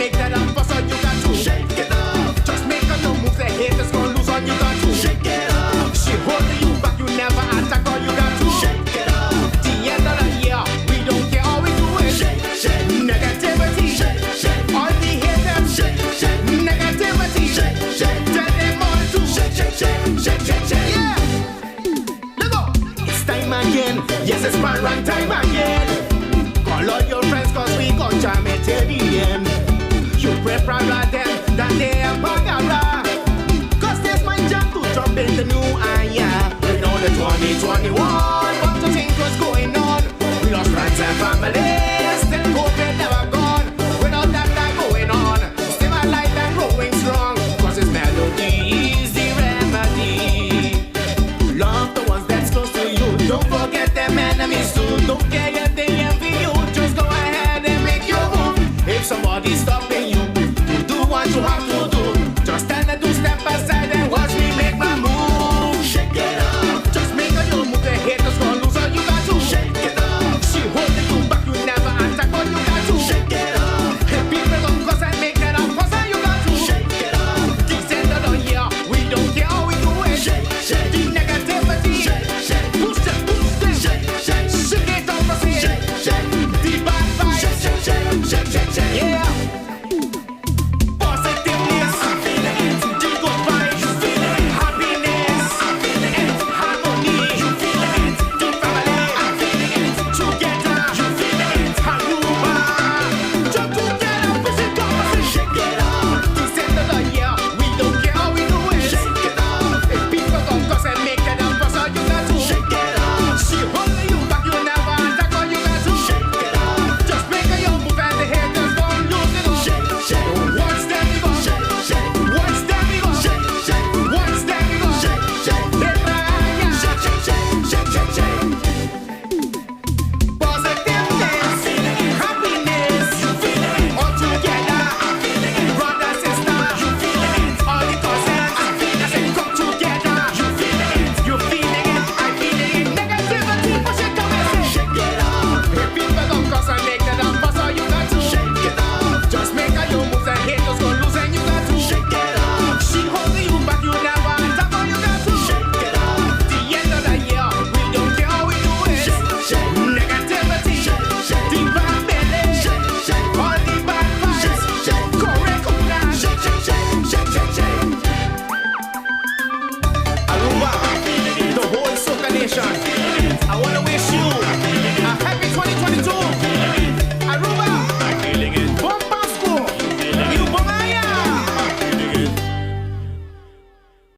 make that up for so you got to shake it off. Just make a no move, the haters gon' lose on you got to shake it off. She holding you back, you never attack all you got to shake it off. The end of the year, we don't care all we do is shake, shake. Negativity, shake, shake. All the haters, shake, shake. Negativity, shake, shake. Tell them all to shake, shake, shake, shake, shake, shake. Yeah. Let's go. It's time again. Yes, it's my run time again. Call all your friends cause we gon' jam it till the end. You pray proud them that they are bagara. Cause there's my job to jump in the new year. We know the 2021, what to think was going on. We lost friends and family, still COVID never gone. Without that going on, still my life and growing strong. Cause it's melody is the remedy. Love the ones that's close to you, don't forget them enemies too. Don't get